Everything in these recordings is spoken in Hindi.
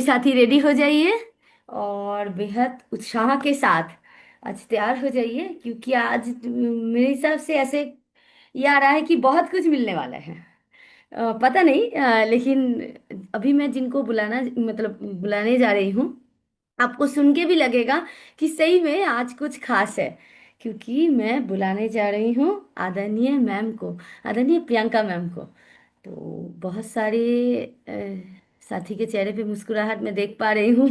साथी रेडी हो जाइए और बेहद उत्साह के साथ आज तैयार हो जाइए, क्योंकि आज मेरे हिसाब से ऐसे ये आ रहा है कि बहुत कुछ मिलने वाला है। पता नहीं, लेकिन अभी मैं जिनको बुलाना मतलब बुलाने जा रही हूँ, आपको सुन के भी लगेगा कि सही में आज कुछ खास है, क्योंकि मैं बुलाने जा रही हूँ आदरणीय मैम को, आदरणीय प्रियंका मैम को। तो बहुत सारे साथी के चेहरे पे मुस्कुराहट मैं देख पा रही हूँ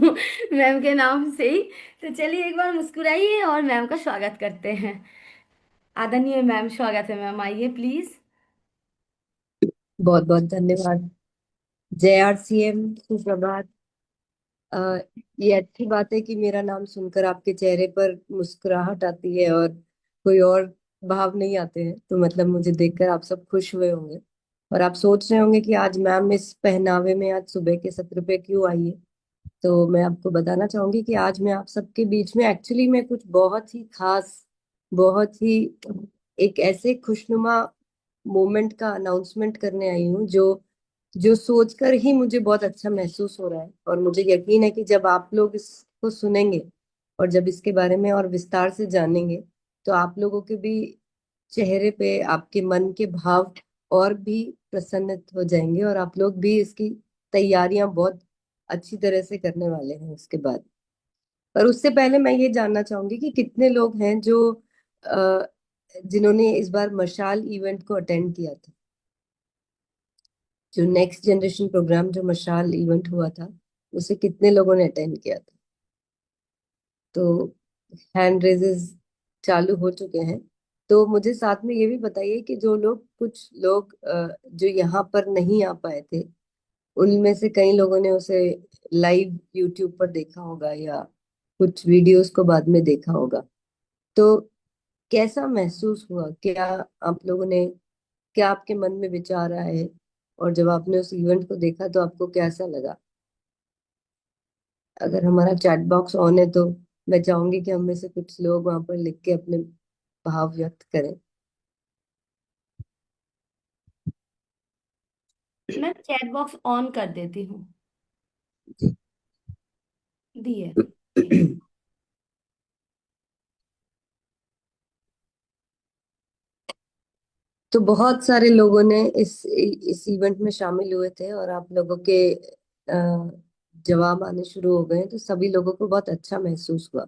मैम के नाम से ही। तो चलिए एक बार मुस्कुराइए और मैम का स्वागत करते हैं। आदरणीय मैम, स्वागत है मैम, आइए प्लीज। बहुत बहुत धन्यवाद। जय आरसीएम, सुप्रभात। अ, ये अच्छी बात है कि मेरा नाम सुनकर आपके चेहरे पर मुस्कुराहट आती है और कोई और भाव नहीं आते हैं, तो मतलब मुझे देखकर आप सब खुश हुए होंगे। और आप सोच रहे होंगे कि आज मैम इस पहनावे में आज सुबह के सत्र पे क्यों आई है। तो मैं आपको बताना चाहूंगी कि आज मैं आप सबके बीच में एक्चुअली मैं कुछ बहुत ही खास, बहुत ही एक ऐसे खुशनुमा मोमेंट का अनाउंसमेंट करने आई हूँ जो जो सोचकर ही मुझे बहुत अच्छा महसूस हो रहा है। और मुझे यकीन है कि जब आप लोग इसको सुनेंगे और जब इसके बारे में और विस्तार से जानेंगे, तो आप लोगों के भी चेहरे पे आपके मन के भाव और भी प्रसन्नित हो जाएंगे और आप लोग भी इसकी तैयारियां बहुत अच्छी तरह से करने वाले हैं उसके बाद। पर उससे पहले मैं ये जानना चाहूंगी कि कितने लोग हैं जो जिन्होंने इस बार मशाल इवेंट को अटेंड किया था। जो नेक्स्ट जनरेशन प्रोग्राम जो मशाल इवेंट हुआ था, उसे कितने लोगों ने अटेंड किया था? तो हैंड रेजेस चालू हो चुके हैं। तो मुझे साथ में ये भी बताइए कि जो लोग, कुछ लोग जो यहाँ पर नहीं आ पाए थे, उनमें से कई लोगों ने उसे लाइव यूट्यूब पर देखा होगा या कुछ वीडियोस को बाद में देखा होगा। तो कैसा महसूस हुआ? क्या आप लोगों ने, क्या आपके मन में विचार आए? और जब आपने उस इवेंट को देखा तो आपको कैसा लगा? अगर हमारा चैट बॉक्स ऑन है तो मैं चाहूंगी कि हम में से कुछ लोग वहां पर लिख के अपने भाव व्यक्त करें। मैं चैट बॉक्स ऑन कर देती हूँ। जी। दिए। तो बहुत सारे लोगों ने इस इवेंट में शामिल हुए थे और आप लोगों के जवाब आने शुरू हो गए, तो सभी लोगों को बहुत अच्छा महसूस हुआ।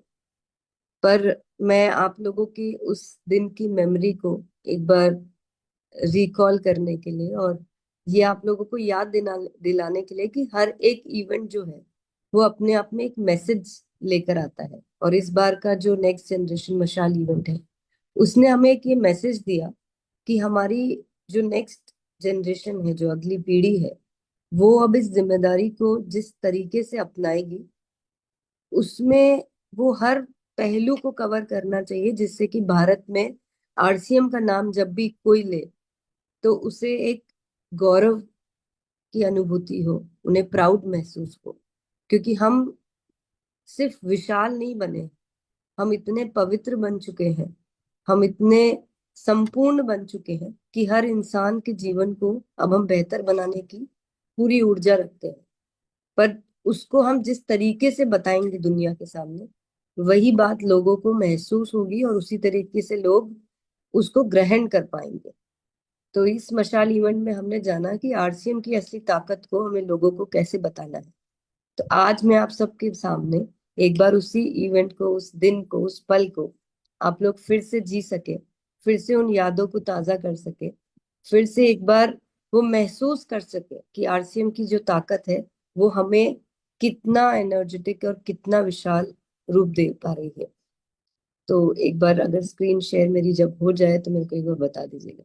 पर मैं आप लोगों की उस दिन की मेमोरी को एक बार रिकॉल करने के लिए और ये आप लोगों को याद दिलाने के लिए कि हर एक इवेंट जो है वो अपने आप में एक मैसेज लेकर आता है। और इस बार का जो नेक्स्ट जनरेशन मशाल इवेंट है, उसने हमें एक ये मैसेज दिया कि हमारी जो नेक्स्ट जनरेशन है, जो अगली पीढ़ी है, वो अब इस जिम्मेदारी को जिस तरीके से अपनाएगी, उसमें वो हर पहलू को कवर करना चाहिए, जिससे कि भारत में आरसीएम का नाम जब भी कोई ले तो उसे एक गौरव की अनुभूति हो, उन्हें प्राउड महसूस हो। क्योंकि हम सिर्फ विशाल नहीं बने, हम इतने पवित्र बन चुके हैं, हम इतने संपूर्ण बन चुके हैं कि हर इंसान के जीवन को अब हम बेहतर बनाने की पूरी ऊर्जा रखते हैं। पर उसको हम जिस तरीके से बताएंगे दुनिया के सामने, वही बात लोगों को महसूस होगी और उसी तरीके से लोग उसको ग्रहण कर पाएंगे। तो इस मशाल इवेंट में हमने जाना कि आरसीएम की असली ताकत को हमें लोगों को कैसे बताना है। तो आज मैं आप सबके सामने एक बार उसी इवेंट को, उस दिन को, उस पल को आप लोग फिर से जी सके, फिर से उन यादों को ताजा कर सके, फिर से एक बार वो महसूस कर सके कि आरसीएम की जो ताकत है वो हमें कितना एनर्जेटिक और कितना विशाल रूप दे पा रही है। तो एक बार अगर स्क्रीन शेयर मेरी जब हो जाए तो मेरे को एक बार बता दीजिएगा।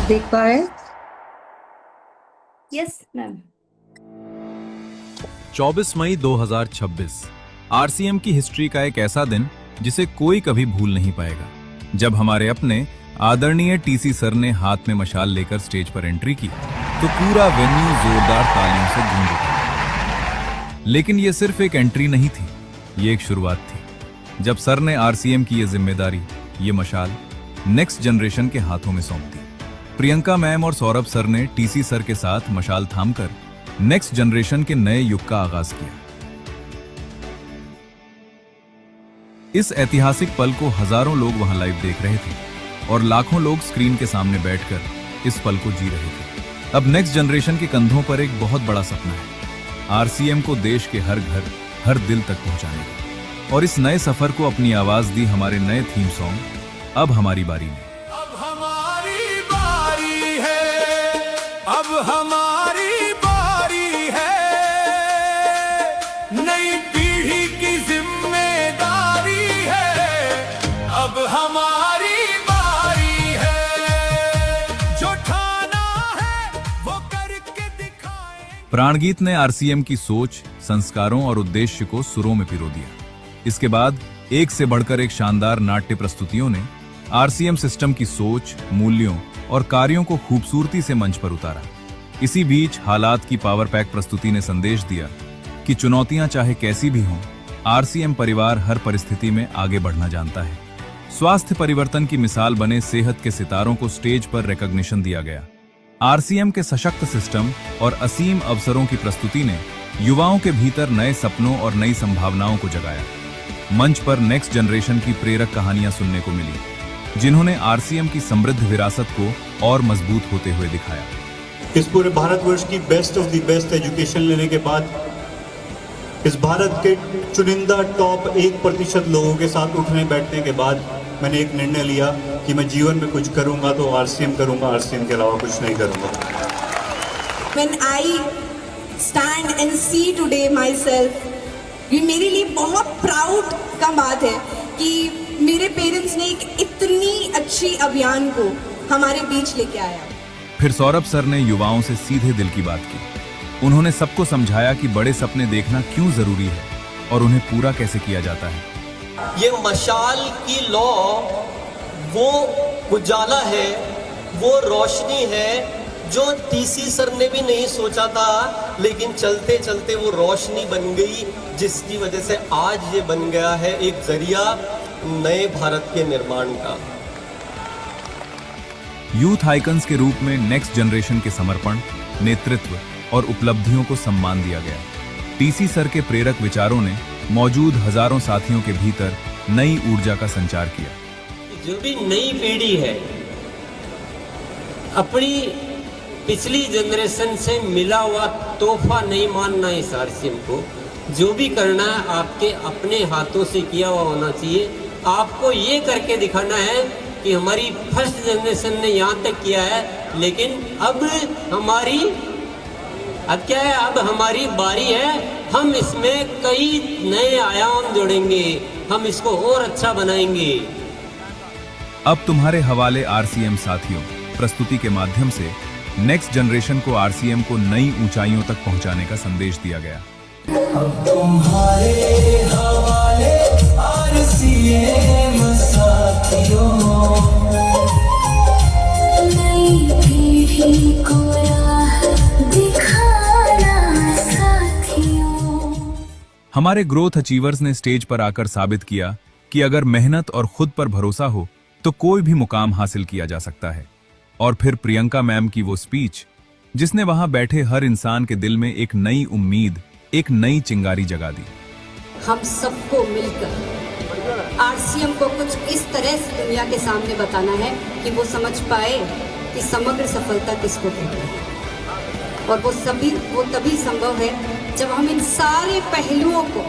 देख पा रहे हैं? Yes ma'am. 24 मई 2026 आरसीएम की हिस्ट्री का एक ऐसा दिन जिसे कोई कभी भूल नहीं पाएगा। जब हमारे अपने आदरणीय टीसी सर ने हाथ में मशाल लेकर स्टेज पर एंट्री की तो पूरा वेन्यू जोरदार तालियों से गूंज उठा। लेकिन यह सिर्फ एक एंट्री नहीं थी, ये एक शुरुआत थी। जब सर ने आरसीएम की यह जिम्मेदारी, ये मशाल नेक्स्ट जनरेशन के हाथों में सौंप दी। प्रियंका मैम और सौरभ सर ने टीसी सर के साथ मशाल थामकर नेक्स्ट जनरेशन के नए युग का आगाज किया। इस ऐतिहासिक पल को हजारों लोग वहां लाइव देख रहे थे और लाखों लोग स्क्रीन के सामने बैठकर इस पल को जी रहे थे। अब नेक्स्ट जनरेशन के कंधों पर एक बहुत बड़ा सपना है, आरसीएम को देश के हर घर, हर दिल तक पहुंचाने का। और इस नए सफर को अपनी आवाज दी हमारे नए थीम सॉन्ग अब हमारी बारी ने। अब हमारी बारी है, अब हमारी बारी है, नई पीढ़ी की जिम्मेदारी है। अब हमारी बारी है, जो ठाना है वो करके दिखाएं। प्राणगीत ने आरसीएम की सोच, संस्कारों और उद्देश्य को सुरों में पिरो दिया। इसके बाद एक से बढ़कर एक शानदार नाट्य प्रस्तुतियों ने आरसीएम सिस्टम की सोच, मूल्यों और कार्यों को खूबसूरती से मंच पर उतारा। इसी बीच हालात की पावर पैक प्रस्तुति ने संदेश दिया कि चुनौतियां चाहे कैसी भी हों, आरसीएम परिवार हर परिस्थिति में आगे बढ़ना जानता है। स्वास्थ्य परिवर्तन की मिसाल बने सेहत के सितारों को स्टेज पर रिकॉग्निशन दिया गया। आरसीएम के सशक्त सिस्टम और असीम अवसरों की प्रस्तुति ने युवाओं के भीतर नए सपनों और नई संभावनाओं को जगाया। मंच पर नेक्स्ट जनरेशन की प्रेरक कहानियां सुनने को मिली, जिन्होंने आरसीएम की समृद्ध विरासत को और मजबूत होते हुए दिखाया। इस पूरे भारतवर्ष की best of the best education लेने के बाद इस भारत के चुनिंदा टॉप 1% लोगों के साथ उठने बैठने के बाद मैंने एक निर्णय लिया कि मैं जीवन में कुछ करूंगा तो आरसीएम करूंगा, आरसीएम के अलावा कुछ नहीं करूंगा। When I stand and see today myself, ये मेरे लिए बहुत प्राउड का बात है कि मेरे पेरेंट्स ने एक इतनी अच्छी अभियान को हमारे बीच लेके आया। फिर सौरभ सर ने युवाओं से सीधे दिल की बात की। उन्होंने सबको समझाया कि बड़े सपने देखना क्यों जरूरी है और उन्हें पूरा कैसे किया जाता है। ये मशाल की लौ वो उजाला है, वो रोशनी है जो टीसी सर ने भी नहीं सोचा था, लेकिन चलते चलते वो रोशनी बन गई, जिसकी वजह से आज ये बन गया है एक जरिया नए भारत के निर्माण का। यूथ आइकन्स के रूप में नेक्स्ट जनरेशन के समर्पण, नेतृत्व और उपलब्धियों को सम्मान दिया गया। टीसी सर के प्रेरक विचारों ने मौजूद हजारों साथियों के भीतर नई ऊर्जा का संचार किया। जो भी नई पीढ़ी है, अपनी पिछली जनरेशन से मिला हुआ तोहफा नहीं मानना इस आरसीएम को। जो भी करना है आपके अपने हाथों से किया हुआ होना चाहिए। आपको ये करके दिखाना है कि हमारी फर्स्ट जनरेशन ने यहाँ तक किया है, लेकिन अब क्या है, अब हमारी बारी है। हम इसमें कई नए आयाम जोड़ेंगे, हम इसको और अच्छा बनाएंगे। अब तुम्हारे हवाले आरसीएम साथियों, प्रस्तुति के माध्यम से नेक्स्ट जनरेशन को आरसीएम को नई ऊंचाइयों तक पहुंचाने का संदेश दिया गया। अब तुम्हारे हवाले आरसीएम साथियों, नई पीढ़ी को राह दिखाना साथियों। हमारे ग्रोथ अचीवर्स ने स्टेज पर आकर साबित किया कि अगर मेहनत और खुद पर भरोसा हो तो कोई भी मुकाम हासिल किया जा सकता है। और फिर प्रियंका मैम की वो स्पीच, जिसने वहां बैठे हर इंसान के दिल में एक नई उम्मीद, एक नई चिंगारी जगा दी। हम सबको मिलकर आरसीएम को कुछ इस तरह से दुनिया के सामने बताना है कि वो समझ पाए कि समग्र सफलता किसको कहते हैं। और वो तभी संभव है जब हम इन सारे पहलुओं को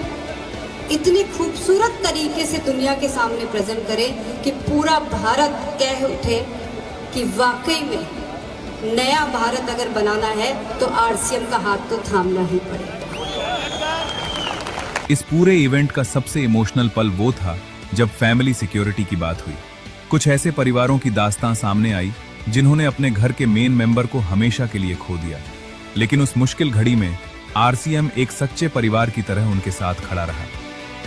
इतनी खूबसूरत तरीके से दुनिया के सामने प्रेजेंट करें कि पूरा भारत कह उठे कि वाकई में नया भारत अगर बनाना है तो आरसीएम का हाथ तो थामना ही पड़ेगा। इस पूरे इवेंट का सबसे इमोशनल पल वो था जब फैमिली सिक्योरिटी की बात हुई। कुछ ऐसे परिवारों की दास्तां सामने आई जिन्होंने अपने घर के मेन मेंबर को हमेशा के लिए खो दिया, लेकिन उस मुश्किल घड़ी में आरसीएम एक सच्चे परिवार की तरह उनके साथ खड़ा रहा।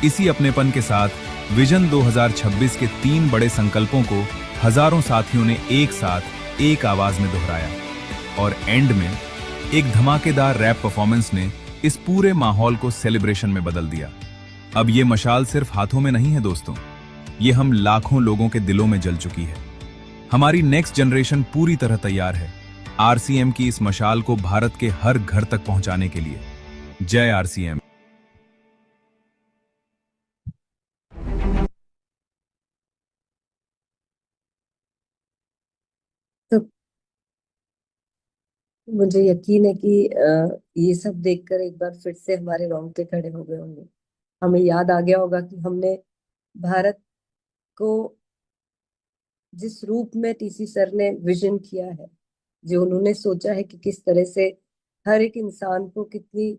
इसी अपनेपन के साथ विजन 2026 के 3 बड़े संकल्पों को हजारों साथियों ने एक साथ एक आवाज में दोहराया और एंड में एक धमाकेदार रैप परफॉर्मेंस ने इस पूरे माहौल को सेलिब्रेशन में बदल दिया। अब ये मशाल सिर्फ हाथों में नहीं है दोस्तों, ये हम लाखों लोगों के दिलों में जल चुकी है। हमारी नेक्स्ट जनरेशन पूरी तरह तैयार है आरसीएम की इस मशाल को भारत के हर घर तक पहुंचाने के लिए। जय आरसीएम। तो मुझे यकीन है कि ये सब देखकर एक बार फिर से हमारे रोंगटे खड़े हो गए होंगे। हमें याद आ गया होगा कि हमने भारत को जिस रूप में टीसी सर ने विजन किया है, जो उन्होंने सोचा है कि किस तरह से हर एक इंसान को कितनी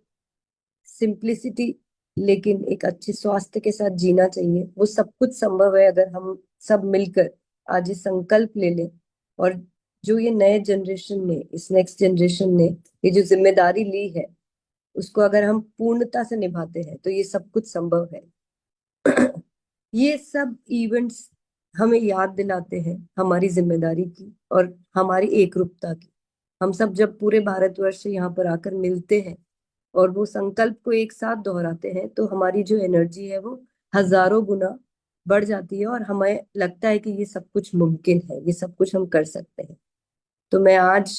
सिंप्लिसिटी लेकिन एक अच्छे स्वास्थ्य के साथ जीना चाहिए, वो सब कुछ संभव है अगर हम सब मिलकर आज ये संकल्प ले लें। और जो ये नए जनरेशन ने, इस नेक्स्ट जनरेशन ने ये जो जिम्मेदारी ली है, उसको अगर हम पूर्णता से निभाते हैं तो ये सब कुछ संभव है। ये सब इवेंट्स हमें याद दिलाते हैं हमारी जिम्मेदारी की और हमारी एकरूपता की। हम सब जब पूरे भारतवर्ष से यहाँ पर आकर मिलते हैं और वो संकल्प को एक साथ दोहराते हैं तो हमारी जो एनर्जी है वो हजारों गुना बढ़ जाती है और हमें लगता है कि ये सब कुछ मुमकिन है, ये सब कुछ हम कर सकते हैं। तो मैं आज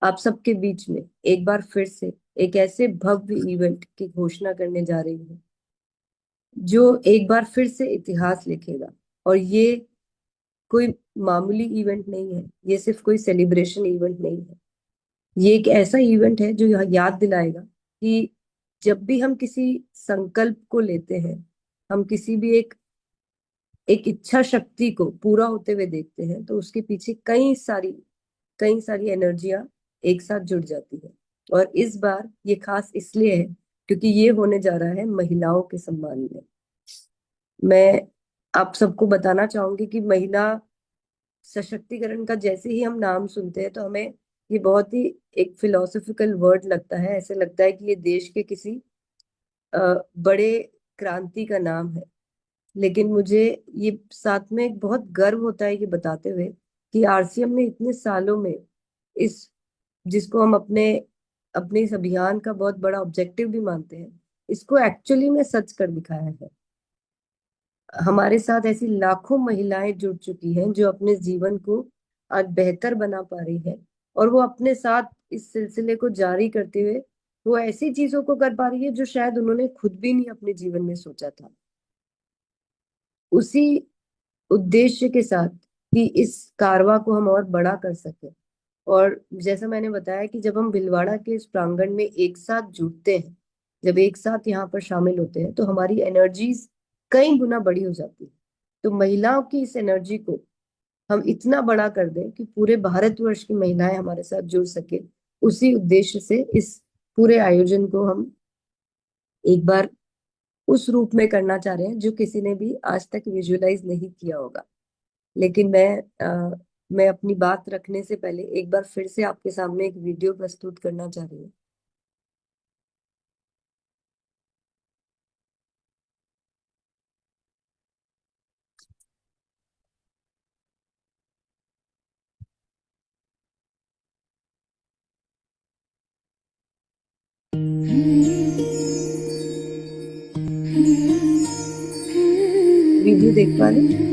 आप सबके बीच में एक बार फिर से एक ऐसे भव्य इवेंट की घोषणा करने जा रही हूँ जो एक बार फिर से इतिहास लिखेगा। और ये कोई मामूली इवेंट नहीं है, ये सिर्फ कोई सेलिब्रेशन इवेंट नहीं है, ये एक ऐसा इवेंट है जो याद दिलाएगा कि जब भी हम किसी संकल्प को लेते हैं, हम किसी भी एक इच्छा शक्ति को पूरा होते हुए देखते हैं, तो उसके पीछे कई सारी एनर्जियां एक साथ जुड़ जाती है। और इस बार ये खास इसलिए है क्योंकि ये होने जा रहा है महिलाओं के सम्मान में। मैं आप सबको बताना चाहूंगी कि महिला सशक्तिकरण का जैसे ही हम नाम सुनते हैं तो हमें ये बहुत ही एक फिलोसॉफिकल वर्ड लगता है। ऐसे लगता है कि ये देश के किसी बड़े क्रांति का नाम है। लेकिन मुझे ये साथ में एक बहुत गर्व होता है ये बताते हुए कि आरसीएम ने इतने सालों में इस, जिसको हम अपने इस अभियान का बहुत बड़ा ऑब्जेक्टिव भी मानते हैं, इसको एक्चुअली में सच कर दिखाया है। हमारे साथ ऐसी लाखों महिलाएं जुड़ चुकी हैं जो अपने जीवन को आज बेहतर बना पा रही है और वो अपने साथ इस सिलसिले को जारी करते हुए वो ऐसी चीजों को कर पा रही है जो शायद उन्होंने खुद भी नहीं अपने जीवन में सोचा था। उसी उद्देश्य के साथ कि इस कारवां को हम और बड़ा कर सके। और जैसा मैंने बताया कि जब हम भिलवाड़ा के इस प्रांगण में एक साथ जुटते हैं, जब एक साथ यहाँ पर शामिल होते हैं, तो हमारी एनर्जीज कई गुना बड़ी हो जाती है। तो महिलाओं की इस एनर्जी को हम इतना बड़ा कर दें कि पूरे भारतवर्ष की महिलाएं हमारे साथ जुड़ सके, उसी उद्देश्य से इस पूरे आयोजन को हम एक बार उस रूप में करना चाह रहे हैं जो किसी ने भी आज तक विजुअलाइज नहीं किया होगा। लेकिन मैं अपनी बात रखने से पहले एक बार फिर से आपके सामने एक वीडियो प्रस्तुत करना चाह रही हूँ। वीडियो देख पा रहे हैं?